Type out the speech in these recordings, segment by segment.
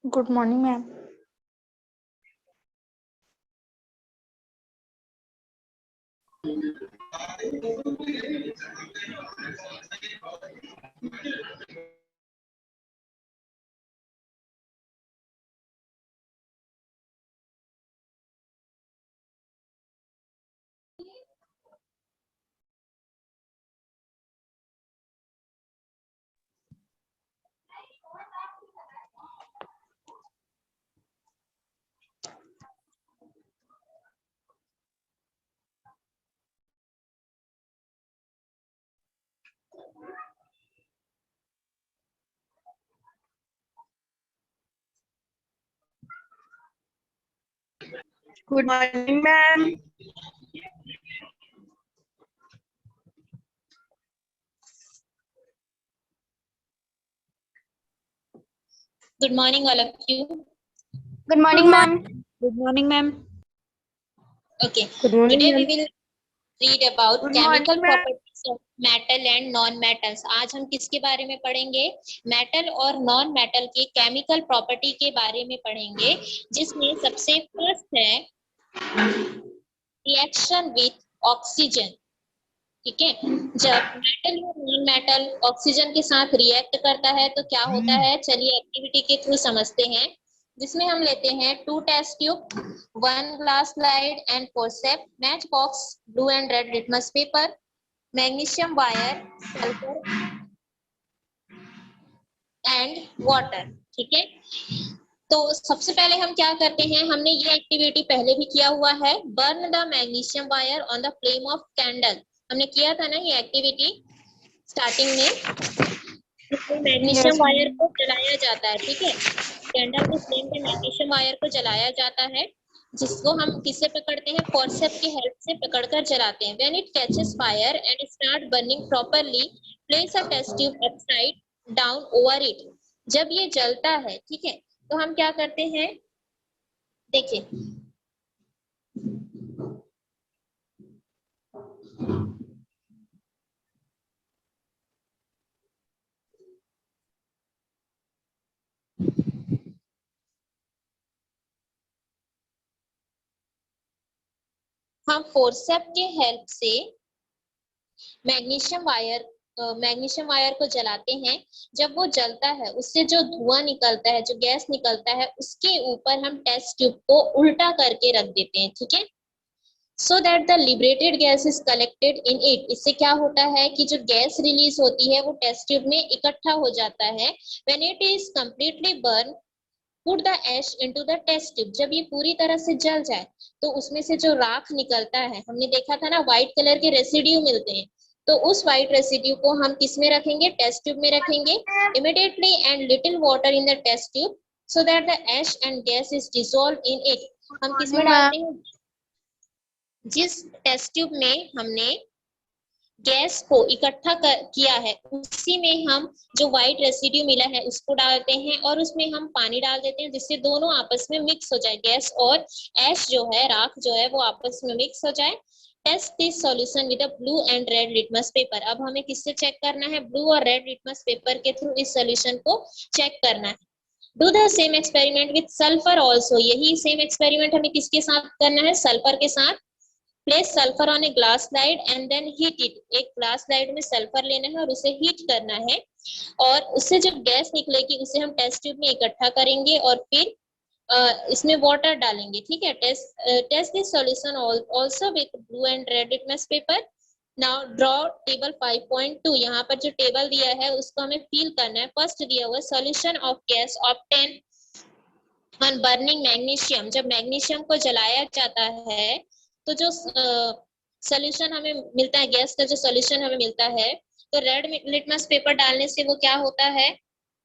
Good morning ma'am. Good morning ma'am. Good morning, all of you. Good morning ma'am. Good morning ma'am. Okay. Good morning Today ma'am. we will read about Good chemical morning, ma'am. properties of metal and non-metals. आज हम किसके बारे में पढ़ेंगे? Metal और non metal के chemical property के बारे में पढ़ेंगे, जिसमें सबसे फर्स्ट है रिएक्शन विथ ऑक्सीजन। ठीक है, जब मेटल या नॉन मेटल ऑक्सीजन के साथ रिएक्ट करता है तो क्या होता है, चलिए एक्टिविटी के थ्रू समझते हैं। जिसमें हम लेते हैं 2 test tube, 1 glass slide and forcep, match box, blue and red litmus paper, magnesium wire, sulphur and water. ठीक है, तो सबसे पहले हम क्या करते हैं, हमने ये एक्टिविटी पहले भी किया हुआ है, burn the magnesium wire on the flame of candle. हमने किया था ना ये एक्टिविटी स्टार्टिंग में। Magnesium Yes, wire ma'am. को जलाया जाता है। ठीक है, कैंडल के फ्लेम पे मैग्नीशियम वायर को जलाया जाता है, जिसको हम किससे पकड़ते हैं, फोर्सेप की हेल्प से पकड़कर जलाते हैं। When it catches fire and start burning properly, place a test tube upside down over it. जब ये जलता है, ठीक है, तो हम क्या करते हैं, देखिए हम फोर्सेप के हेल्प से मैग्नीशियम वायर को जलाते हैं। जब वो जलता है, उससे जो धुआं निकलता है, जो गैस निकलता है, उसके ऊपर हम टेस्ट ट्यूब को उल्टा करके रख देते हैं। ठीक है, सो that the liberated gas is collected in it. इससे क्या होता है कि जो गैस रिलीज होती है वो टेस्ट ट्यूब में इकट्ठा हो जाता है। When it is completely burn, put the ash into the test tube. जब ये पूरी तरह से जल जाए तो उसमें से जो राख निकलता है, हमने देखा था ना व्हाइट कलर के रेसिड्यू मिलते हैं, तो उस व्हाइट रेसिड्यू को हम किस में रखेंगे, टेस्ट ट्यूब में रखेंगे। Immediately and little water in the test tube so that the ash and gas is dissolve in it. हम किस में डालते हैं, जिस टेस्ट ट्यूब में हमने गैस को इकट्ठा किया है उसी में हम जो व्हाइट रेसिड्यू मिला है उसको डालते हैं और उसमें हम पानी डाल देते हैं, जिससे दोनों आपस में मिक्स हो जाए, गैस और ऐश जो है, राख जो है, वो आपस में मिक्स हो जाए। Test this solution with a blue and red litmus paper. अब हमें किससे चेक करना है, ब्लू और रेड लिटमस पेपर के थ्रू इस सॉल्यूशन को चेक करना है। Do the same experiment with sulphur also. यही सेम एक्सपेरिमेंट हमें किसके साथ करना है, सल्फर के साथ। Place sulphur on a glass slide and then heat it. एक ग्लास स्लाइड में सल्फर लेना है और उसे हीट करना है, और उससे जो गैस निकलेगी उसे हम टेस्ट ट्यूब में इकट्ठा करेंगे और फिर इसमें वाटर डालेंगे। ठीक है, test this solution also with blue and red litmus paper. Now draw table 5.2। यहाँ पर जो टेबल दिया है उसको हमें फिल करना है। फर्स्ट दिया हुआ solution of gas obtain on burning magnesium. जब मैग्नीशियम को जलाया जाता है तो जो सोल्यूशन हमें मिलता है, गैस का जो सोल्यूशन हमें मिलता है, तो रेड लिटमस पेपर डालने से वो क्या होता है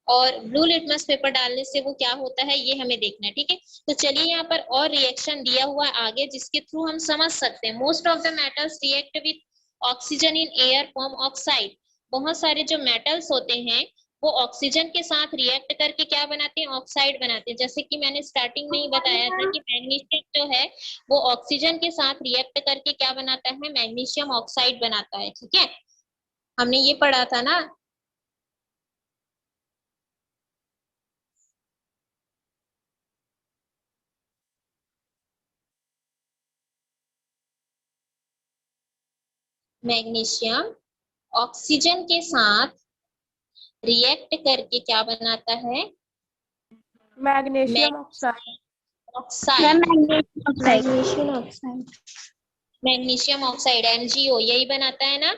और ब्लू लिटमस पेपर डालने से वो क्या होता है, ये हमें देखना है। ठीक है, तो चलिए यहाँ पर और रिएक्शन दिया हुआ आगे, जिसके थ्रू हम समझ सकते हैं। Most of the metals react with oxygen in air form oxide. बहुत सारे जो मेटल्स होते हैं वो ऑक्सीजन के साथ रिएक्ट करके क्या बनाते हैं, ऑक्साइड बनाते हैं। जैसे कि मैंने स्टार्टिंग में ही बताया था कि मैग्नीशियम जो है वो ऑक्सीजन के साथ रिएक्ट करके क्या बनाता है, मैग्नीशियम ऑक्साइड बनाता है। ठीक है, हमने ये पढ़ा था ना। मैग्नीशियम ऑक्सीजन के साथ रिएक्ट करके क्या बनाता है? Magnesium oxide. Oxide, magnesium oxide. Magnesium oxide MgO यही बनाता है ना।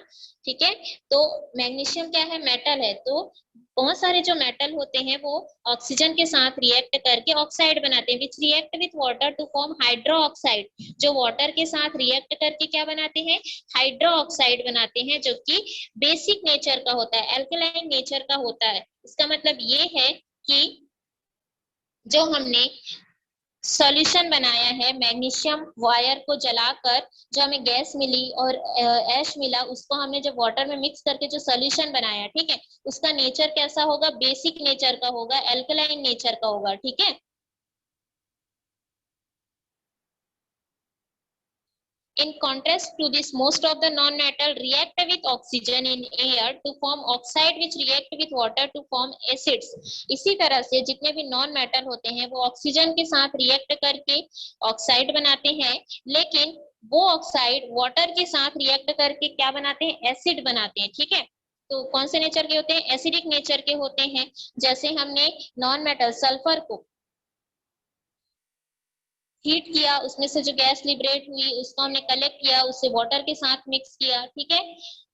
ठीक है, तो मैग्नीशियम क्या है? मेटल है। तो बहुत सारे जो मेटल होते हैं वो ऑक्सीजन के साथ रिएक्ट करके ऑक्साइड बनाते हैं, which react with water to form hydro oxide. जो वाटर के साथ रिएक्ट करके क्या बनाते हैं? हाइड्रो ऑक्साइड बनाते हैं, जो कि बेसिक नेचर का होता है, एल्कलाइन नेचर का होता है। इसका मतलब ये है कि जो हमने सॉल्यूशन बनाया है मैग्नीशियम वायर को जलाकर, जो हमें गैस मिली और ऐश मिला, उसको हमने जब वाटर में मिक्स करके जो सॉल्यूशन बनाया, ठीक है, उसका नेचर कैसा होगा? बेसिक नेचर का होगा, एल्कलाइन नेचर का होगा। ठीक है, in contrast to this, most of the non-metal react with oxygen in air to form oxide which react with water to form acids। इसी तरह से जितने भी नॉन मेटल होते हैं वो ऑक्सीजन के साथ रिएक्ट करके ऑक्साइड बनाते हैं, लेकिन वो ऑक्साइड वाटर के साथ रिएक्ट करके क्या बनाते हैं? एसिड बनाते हैं। ठीक है, तो कौन से नेचर के होते हैं? एसिडिक नेचर के होते हैं। जैसे हमने नॉन मेटल सल्फर को हीट किया, उसमें से जो गैस लिबरेट हुई उसको हमने कलेक्ट किया, उससे वाटर के साथ मिक्स किया। ठीक है,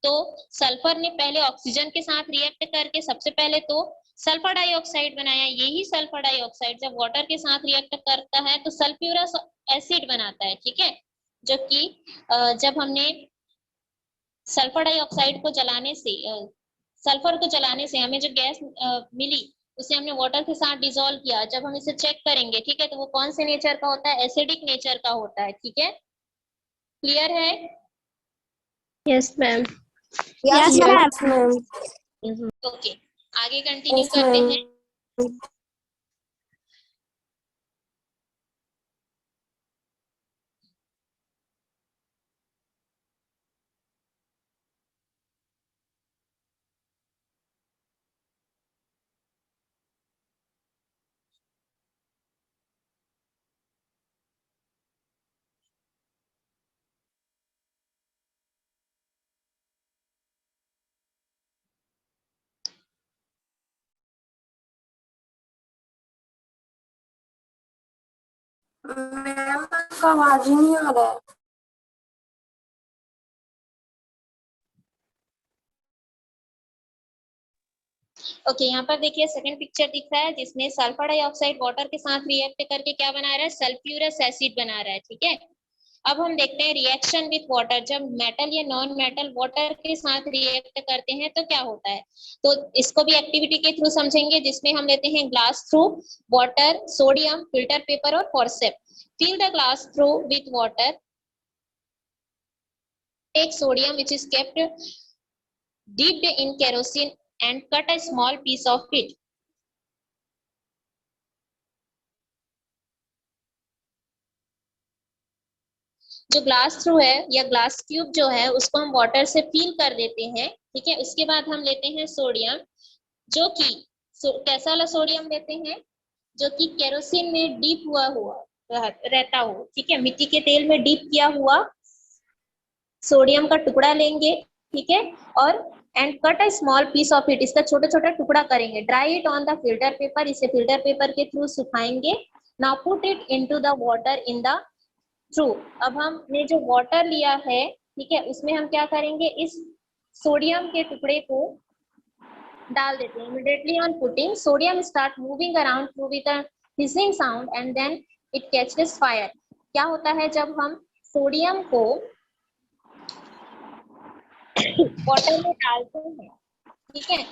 तो सल्फर ने पहले ऑक्सीजन के साथ रिएक्ट करके सबसे पहले तो सल्फर डाइऑक्साइड बनाया। यही सल्फर डाइऑक्साइड जब वाटर के साथ रिएक्ट करता है तो सल्फ्यूरस एसिड बनाता है। ठीक है, जो कि जब हमने सल्फर डाइऑक्साइड को जलाने से सल्फर को जलाने से हमें जो गैस मिली उसे हमने वाटर के साथ डिसॉल्व किया। जब हम इसे चेक करेंगे, ठीक है, तो वो कौन से नेचर का होता है? एसिडिक नेचर का होता है। ठीक है, क्लियर है? Yes ma'am. Yes ma'am. Okay, आगे कंटिन्यू करते हैं। मैम आपका आवाज ही नहीं आ रहा है। ओके, यहाँ पर देखिए सेकंड पिक्चर दिख रहा है जिसमें सल्फर डाइऑक्साइड वाटर के साथ रिएक्ट करके क्या बना रहा है? सल्फ्यूरस एसिड बना रहा है। ठीक है, अब हम देखते हैं रिएक्शन विथ वाटर। जब मेटल या नॉन मेटल वाटर के साथ रिएक्ट करते हैं तो क्या होता है? तो इसको भी एक्टिविटी के थ्रू समझेंगे, जिसमें हम लेते हैं glass trough water, sodium, filter paper और forceps. Fill the glass trough with water, take sodium which is kept dipped in kerosene and cut a small piece of it। जो ग्लास थ्रू है या glass tube जो है उसको हम water से fill कर देते हैं। ठीक है, उसके बाद हम लेते हैं सोडियम, जो कि कैसा वाला सोडियम लेते हैं? जो कि केरोसिन में डीप हुआ रहता हो। ठीक है, मिट्टी के तेल में डीप किया हुआ सोडियम का टुकड़ा लेंगे। ठीक है, और and cut a small piece of it, इसका छोटा छोटा टुकड़ा करेंगे। Dry it on the filter paper, इसे फिल्टर पेपर के थ्रू सुखाएंगे। Now put it into the water in the trough. अब हमने जो वाटर लिया है, ठीक है, उसमें हम क्या करेंगे? इस सोडियम के टुकड़े को डाल देते हैं। Immediately on putting sodium start moving around through with a hissing sound and then it catches fire. क्या होता है जब हम सोडियम को वाटर में डालते हैं, ठीक है,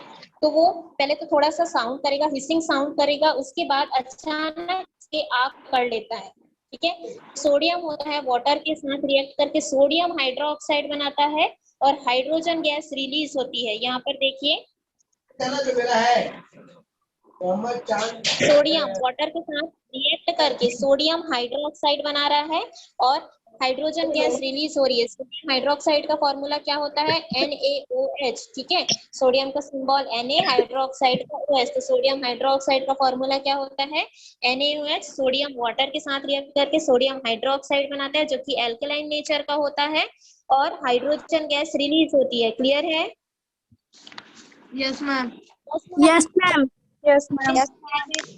तो वो पहले तो थोड़ा सा साउंड करेगा, हिसिंग साउंड करेगा, उसके बाद अचानक से आग कर लेता है। ठीक है, सोडियम होता है वाटर के साथ रिएक्ट करके सोडियम हाइड्रोक्साइड बनाता है और हाइड्रोजन गैस रिलीज होती है। यहाँ पर देखिए सोडियम वाटर के साथ रिएक्ट करके सोडियम हाइड्रोक्साइड बना रहा है और हाइड्रोजन गैस रिलीज हो रही है। सोडियम हाइड्रोक्साइड का फॉर्मूला क्या होता है? NaOH, ठीक है। सोडियम का सिंबल Na, हाइड्रोक्साइड का OH। तो सोडियम हाइड्रोक्साइड का फॉर्मूला क्या होता है? NaOH। सोडियम वाटर के साथ रिएक्ट करके सोडियम हाइड्रोक्साइड बनाता है, जो कि एल्कलाइन नेचर का होता है, और हाइड्रोजन गैस रिलीज होती है। क्लियर है? Yes ma'am. Yes, ma'am. Yes ma'am.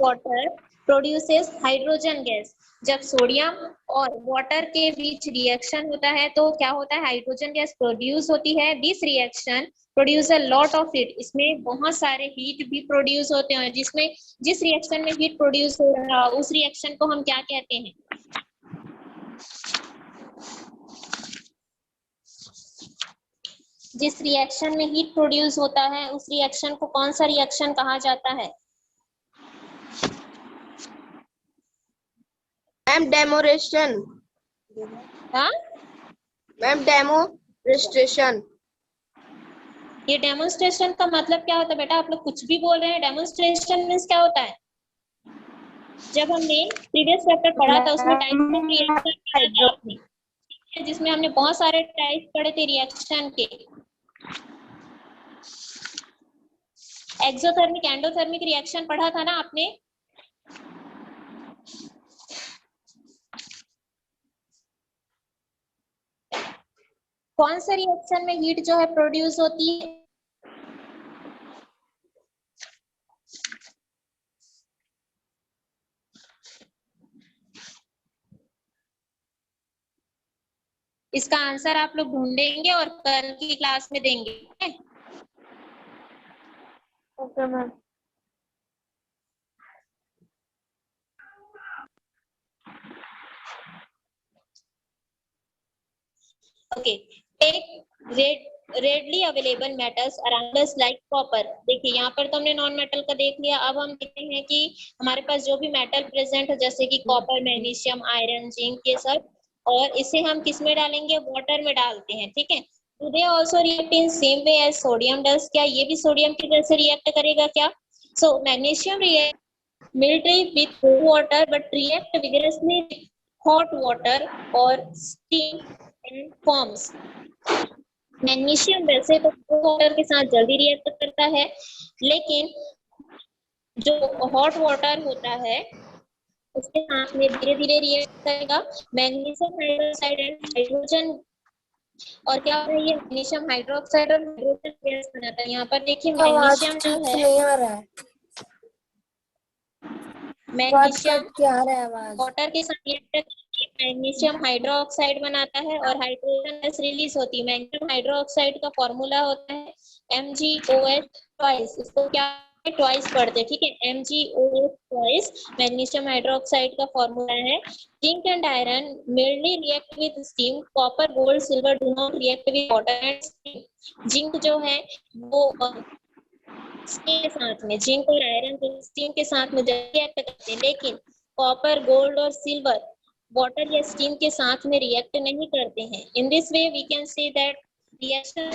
Water produces hydrogen gas. जब सोडियम और वाटर के बीच रिएक्शन होता है तो क्या होता है? हाइड्रोजन गैस प्रोड्यूस होती है। This reaction produce a lot of heat. इसमें बहुत सारे हीट भी प्रोड्यूस होते हैं। जिस रिएक्शन में हीट प्रोड्यूस हो रहा है उस रिएक्शन को हम क्या कहते हैं? जिस रिएक्शन में हीट प्रोड्यूस होता है उस रिएक्शन को कौन सा रिएक्शन कहा जाता है? मैम डेमोरेशन। हाँ, मैम डेमोरेस्ट्रेशन। ये डेमोन्स्ट्रेशन का मतलब क्या होता है बेटा? आप लोग कुछ भी बोल रहे हैं। डेमोन्स्ट्रेशन मीन्स क्या होता है? जब हमने प्रीवियस चैप्टर पढ़ा था उसमें टाइप ऑफ रिएक्शन पढ़ा था आपने, जिसमें हमने बहुत सारे टाइप पढ़े थे रिएक्शन के। एक्सोथर्मिक, एंडोथर्मिक रिएक्शन पढ़ा था ना आपने? कौन सा रिएक्शन में हीट जो है प्रोड्यूस होती है? इसका आंसर आप लोग ढूंढेंगे और कल की क्लास में देंगे। Okay ma'am. Okay, take readily available metals around us like copper. देखिए यहाँ पर तो हमने नॉन मेटल का देख लिया। अब हम देखते हैं कि हमारे पास जो भी मेटल प्रेजेंट है, जैसे कि कॉपर, मैग्नीशियम, आयरन, जिंक, ये सब, और इसे हम किस में डालेंगे? वाटर में डालते हैं, ठीक है। Do they also react in same way as sodium does? क्या ये भी सोडियम की जैसे रिएक्ट करेगा क्या? So magnesium react military with cold water but react vigorously with hot water or steam and forms. Magnesium वैसे तो वाटर के साथ जल्दी रिएक्ट करता है, लेकिन जो हॉट वाटर होता है उसके साथ में धीरे धीरे रिएक्ट करेगा। मैग्नीशियम हाइड्रोक्साइड एंड हाइड्रोजन, और क्या हो रहा है? ये मैग्नीशियम हाइड्रोक्साइड और हाइड्रोजन गैस बनाता है। यहाँ पर देखिए आवाज मैग्नीशियम जो ठीक है, से नहीं आ रहा है। मैग्नीशियम कट के आ रहा है आवाज। वाटर के साथ रिएक्ट करके मैग्नीशियम हाइड्रोक्साइड बनाता है और हाइड्रोजन गैस रिलीज होती है। मैग्नीशियम हाइड्रोक्साइड का फॉर्मूला होता है MgOH ट्वाइस। इसको क्या ट्वाइस पढ़ते हैं, ठीक है। MgOH ट्वाइस मैग्नीशियम हाइड्रोक्साइड का फॉर्मूला है। Zinc and iron mainly react with steam. Copper, gold, silver do not react with water and steam. Zinc जो है वो स्टीम के साथ में, जिंक और आयरन जो स्टीम के साथ में रिएक्ट करते हैं, लेकिन कॉपर, गोल्ड और सिल्वर वाटर या स्टीम के साथ में रिएक्ट नहीं करते हैं। In this way we can say that reaction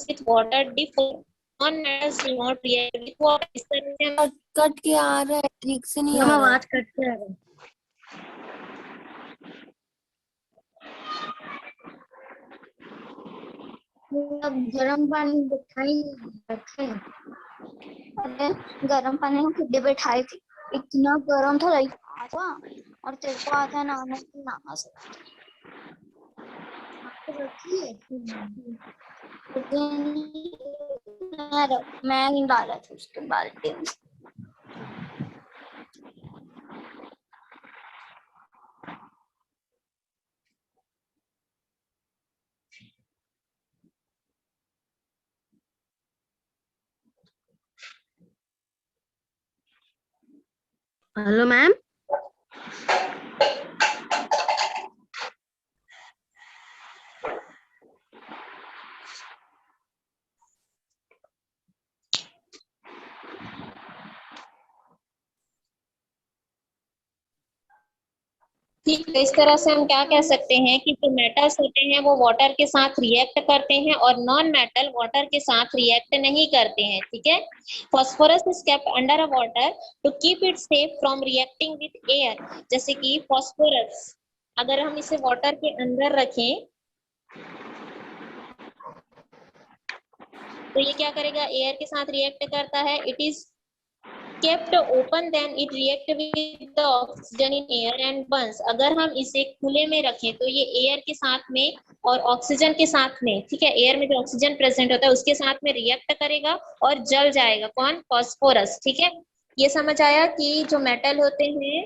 with water differ, non metals do not react with water. इस तरह से हम कट के आ रहा है, ठीक से नहीं आ रहा है। आवाज कट के आ रहा है। अब गर्म पानी बिठाई रखे। अरे गर्म पानी में खुद बैठाई थी, इतना गर्म था लाइक आवा, और तेरे को आता है नहाने की नहा सकती मैं नहीं डाला था उसके बाल्टी में। Hello ma'am. ठीक है, इस तरह से हम क्या कह सकते हैं कि जो मेटल्स होते हैं वो वाटर के साथ रिएक्ट करते हैं और नॉन मेटल वाटर के साथ रिएक्ट नहीं करते हैं, ठीक है। Phosphorus is kept under a water to keep it safe from reacting with air. जैसे कि फास्फोरस अगर हम इसे वाटर के अंदर रखें तो ये क्या करेगा, एयर के साथ रिएक्ट करता है. It is kept open then it react with the oxygen in air and burns. अगर हम इसे खुले में रखें तो ये एयर के साथ में और ऑक्सीजन के साथ में, ठीक है, एयर में जो ऑक्सीजन प्रेजेंट होता है उसके साथ में रिएक्ट करेगा और जल जाएगा. कौन? फास्फोरस. ठीक है, ये समझ आया कि जो मेटल होते हैं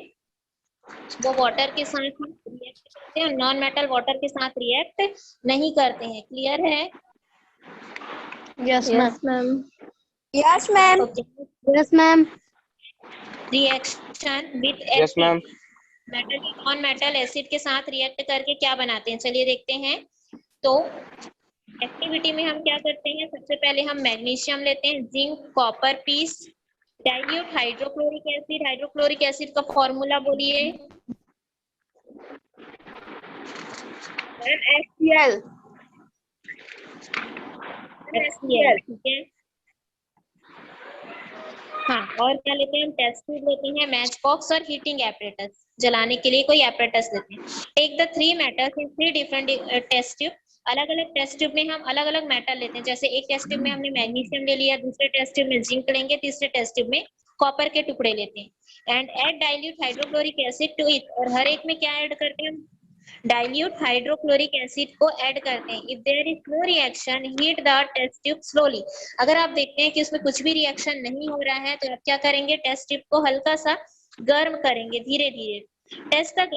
वो वाटर के साथ रिएक्ट करते हैं, नॉन मेटल वाटर के साथ रिएक्ट नहीं करते हैं. क्लियर है? Yes, Yes, ma'am. Yes, ma'am. Okay. Yes, ma'am. Reaction with Yes, ma'am. Metal non metal acid के साथ रिएक्ट करके क्या बनाते हैं, चलिए देखते हैं. तो एक्टिविटी में हम क्या करते हैं, सबसे पहले हम मैग्नीशियम लेते हैं, zinc, copper piece, dilute hydrochloric acid. Hydrochloric acid का फॉर्मूला बोलिए. HCl. HCl. ठीक है. हाँ, और क्या लेते हैं हम, टेस्ट ट्यूब लेते हैं, मैच बॉक्स और हीटिंग एपरेटस. जलाने के लिए कोई एपरेटस लेते हैं. Take the 3 metals in 3 different test tube. अलग अलग टेस्ट ट्यूब में हम अलग अलग मेटल लेते हैं. जैसे एक टेस्ट ट्यूब में हमने मैग्नीशियम ले लिया, दूसरे टेस्ट ट्यूब में जिंक लेंगे, तीसरे टेस्ट ट्यूब में कॉपर के टुकड़े लेते हैं. And add dilute hydrochloric acid to it. और हर एक में क्या ऐड करते हैं हम, डाइल्यूट हाइड्रोक्लोरिक एसिड को ऐड करते हैं. If there is no reaction heat the test tube slowly. अगर आप देखते हैं कि उसमें कुछ भी रिएक्शन नहीं हो रहा है तो आप क्या करेंगे, टेस्ट ट्यूब को हल्का सा गर्म करेंगे धीरे धीरे. Test the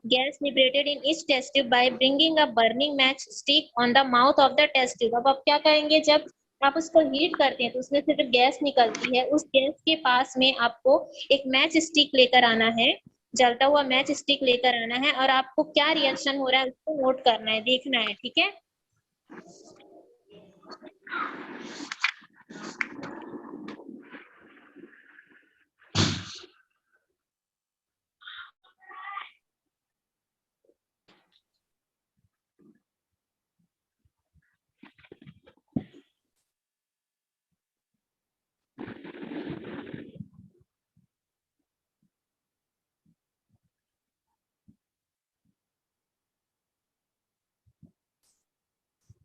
gas liberated in each test tube by bringing a burning match stick on the mouth of the test tube. अब आप क्या करेंगे, जब आप उसको हीट करते हैं तो उसमें से जब गैस निकलती है उस गैस के पास में आपको एक मैच स्टिक लेकर आना है, जलता हुआ मैच स्टिक लेकर आना है, और आपको क्या रिएक्शन हो रहा है उसको नोट करना है, देखना है. ठीक है.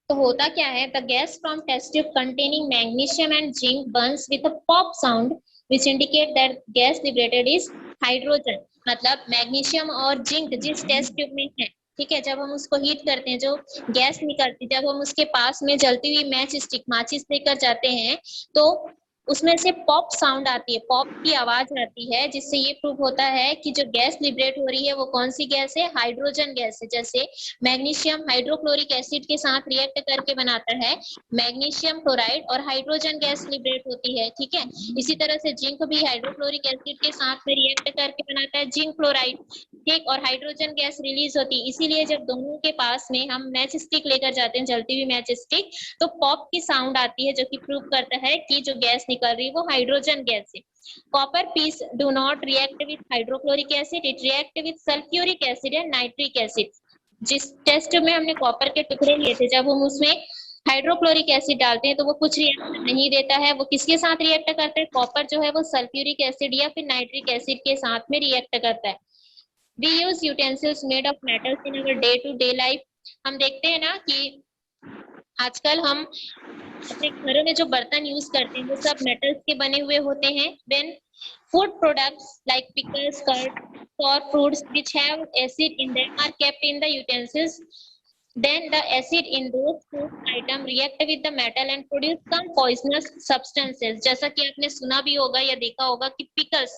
तो होता क्या है, the gas from test tube containing magnesium and zinc burns with a pop sound which indicate that gas liberated is hydrogen. मतलब मैग्नीशियम और जिंक जिस टेस्ट ट्यूब में है, ठीक है, जब हम उसको हीट करते हैं जो गैस निकलती है, जब हम उसके पास में जलती हुई मैच स्टिक माचिस लेकर जाते हैं तो उसमें से पॉप साउंड आती है, पॉप की आवाज आती है, जिससे ये प्रूव होता है कि जो गैस लिबरेट हो रही है वो कौन सी गैस है, हाइड्रोजन गैस है. जैसे मैग्नीशियम हाइड्रोक्लोरिक एसिड के साथ रिएक्ट करके बनाता है मैग्नीशियम क्लोराइड और हाइड्रोजन गैस लिबरेट होती है. ठीक है, इसी तरह से जिंक भी हाइड्रोक्लोरिक एसिड के साथ में रिएक्ट करके बनाता है जिंक क्लोराइड, ठीक, और हाइड्रोजन गैस रिलीज होती है. इसीलिए जब दोनों के पास में हम मैच स्टिक लेकर जाते हैं, जलती हुई मैच स्टिक, तो पॉप की साउंड आती है जो कि प्रूव करता है कि जो गैस निकल रही है वो हाइड्रोजन गैस है. Copper piece do not react with hydrochloric acid, it react with sulphuric acid and nitric acid. जिस टेस्ट में हमने कॉपर के टुकड़े लिए थे, जब हम उसमें हाइड्रोक्लोरिक एसिड डालते हैं तो वो कुछ रिएक्शन नहीं देता है. वो किसके साथ रिएक्ट करता है, कॉपर जो है वो सल्फ्यूरिक एसिड या फिर नाइट्रिक एसिड के साथ में रिएक्ट करता है. We use utensils made of metals in our day-to-day life. हम देखते हैं ना कि आजकल हम अपने घरों में जो बर्तन यूज करते हैं वो सब मेटल्स के बने हुए होते हैं. Then food products like pickles, curd, or fruits which have acid in them are kept in the utensils. Then the acid in those food item react with the metal and produce some poisonous substances. जैसा कि आपने सुना भी होगा या देखा होगा कि पिकल्स,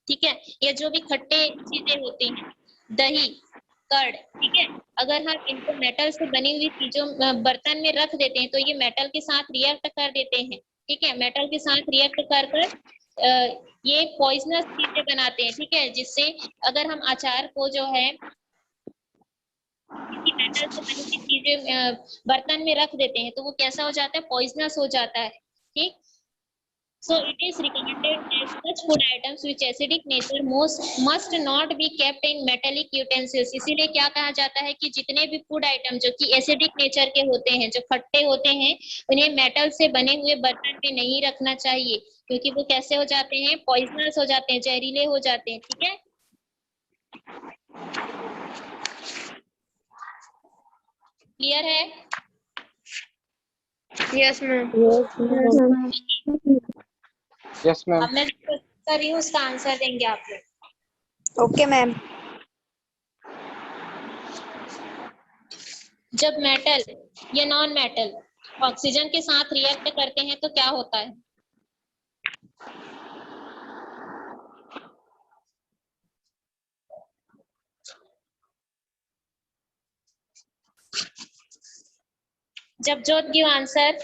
ठीक है, या जो भी खट्टे चीजें होती हैं, दही, कर्ड, ठीक है, अगर हम इनको मेटल से बनी हुई चीजों बर्तन में रख देते हैं तो ये मेटल के साथ रिएक्ट कर देते हैं. ठीक है, मेटल के साथ रिएक्ट कर कर ये पॉइजनस चीजें बनाते हैं. ठीक है, जिससे अगर हम अचार को जो है किसी मेटल से बनी हुई चीजें बर्तन में रख देते हैं तो वो कैसा हो जाता है, पॉइजनस हो जाता है. ठीक, so it is recommended that such food items which acidic nature must not be kept in metallic utensils. इसीलिए क्या कहा जाता है कि जितने भी फूड आइटम जो कि एसिडिक नेचर के होते हैं, जो खट्टे होते हैं, उन्हें मेटल से बने हुए बर्तन में नहीं रखना चाहिए, क्योंकि वो कैसे हो जाते हैं, पॉइजनस हो जाते हैं, जहरीले हो जाते हैं. ठीक है, क्लियर है? Yes ma'am. Yes ma'am. अब मैं जो क्वेश्चन कर रही हूँ उसका आंसर देंगे आप लोग। Okay ma'am. जब मेटल या नॉन मेटल ऑक्सीजन के साथ रिएक्ट करते हैं तो क्या होता है? जब जोत गिव आंसर।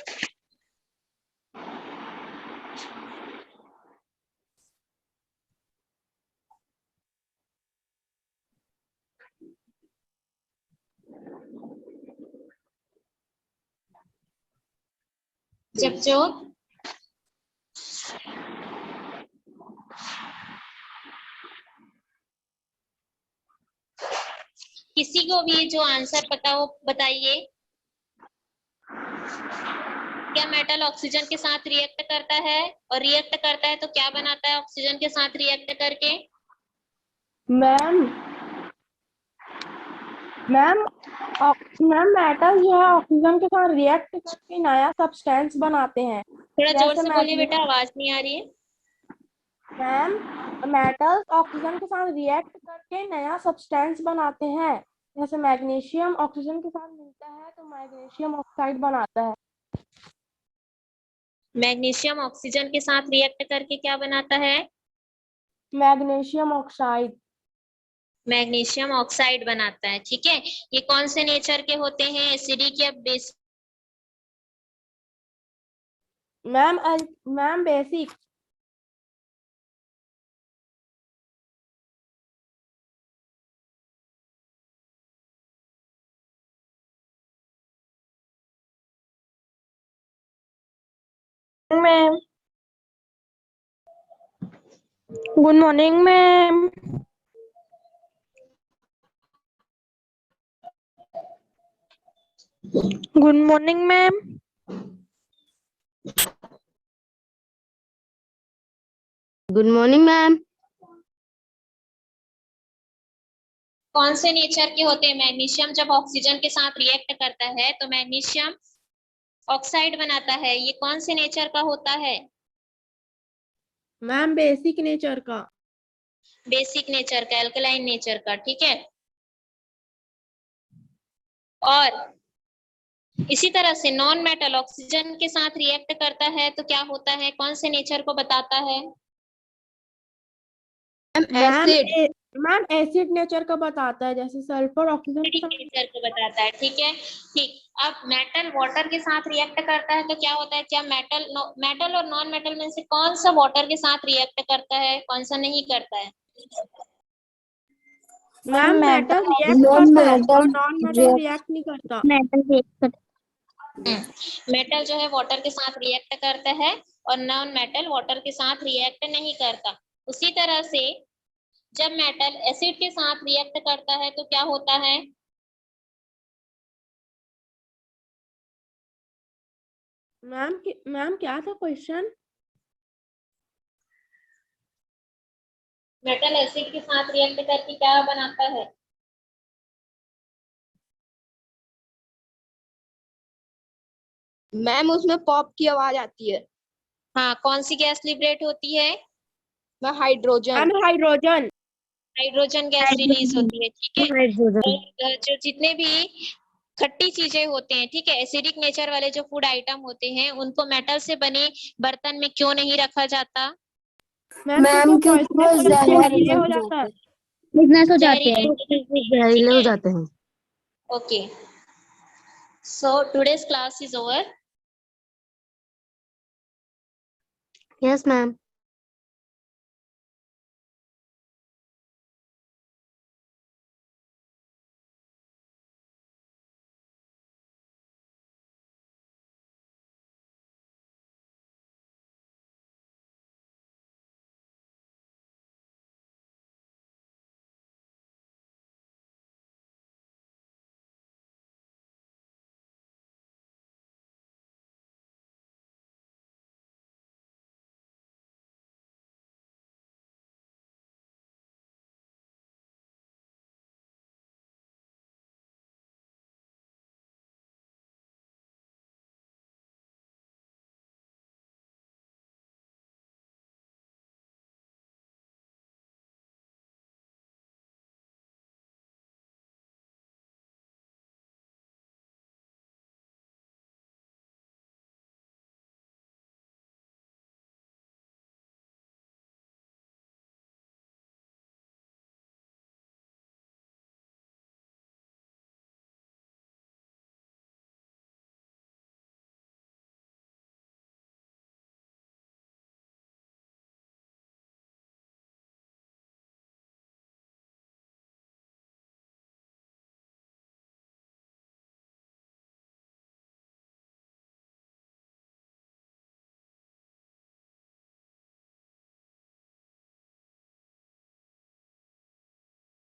जब जोत किसी को भी जो आंसर पता हो बताइए। क्या मेटल ऑक्सीजन के साथ रिएक्ट करता है? और रिएक्ट करता है तो क्या बनाता है ऑक्सीजन के साथ रिएक्ट करके? मैम मेटल जो है ऑक्सीजन के साथ रिएक्ट करके नया सब्सटेंस बनाते हैं। थोड़ा जोर जैसे से बोलिए बेटा, आवाज नहीं आ रही है। मैम मेटल्स ऑक्सीजन के साथ रिएक्ट करके नया सब्सटेंस बनाते हैं। जैसे मैग्नीशियम ऑक्सीजन के साथ मिलता है तो मैग्नीशियम ऑक्साइड बनाता है। मैग्नीशियम ऑक्सीजन के साथ रिएक्ट करके क्या बनाता है? Magnesium oxide. मैग्नीशियम ऑक्साइड बनाता है, ठीक है। ये कौन से नेचर के होते हैं, एसिडिक या basic? Ma'am basic. Ma'am good morning ma'am. Good morning ma'am. Good morning ma'am. कौन से नेचर के होते हैं? मैग्नीशियम जब ऑक्सीजन के साथ रिएक्ट करता है तो मैग्नीशियम ऑक्साइड बनाता है। ये कौन से नेचर का होता है? मैम बेसिक नेचर का। बेसिक नेचर का, एल्कलाइन नेचर का, ठीक है। और इसी तरह से नॉन मेटल ऑक्सीजन के साथ रिएक्ट करता है तो क्या होता है, कौन से नेचर को बताता है? मैम एसिड नेचर का बताता है। जैसे सल्फर ऑक्सीजन के साथ नेचर को बताता है, ठीक है। ठीक, अब मेटल वाटर के साथ रिएक्ट करता है तो क्या होता है? क्या मेटल और नॉन मेटल में से कौन सा वाटर के साथ रिएक्ट करता है, कौन सा नहीं करता है? मैम मेटल रिएक्ट करता है और नॉन मेटल रिएक्ट नहीं करता। मेटल जो है वाटर के साथ रिएक्ट करता है और नॉन मेटल वाटर के साथ रिएक्ट नहीं करता। उसी तरह से जब मेटल एसिड के साथ रिएक्ट करता है तो क्या होता है? मैम क्या था क्वेश्चन? मेटल एसिड के साथ रिएक्ट करके क्या बनाता है? मैम उसमें पॉप की आवाज आती है। हाँ, कौन सी गैस लिबरेट होती है? मैं hydrogen. Hydrogen. Hydrogen gas release होती है, ठीक है। और जो जितने भी खट्टी चीजें होते हैं, ठीक है, एसिडिक नेचर वाले जो फूड आइटम होते हैं उनको मेटल से बने बर्तन में क्यों नहीं रखा जाता? मैम क्योंकि वो जहरीले हो जाता है। हो जाते हैं। जहरीले हो जाते हैं। Okay, so today's class is over. Yes ma'am.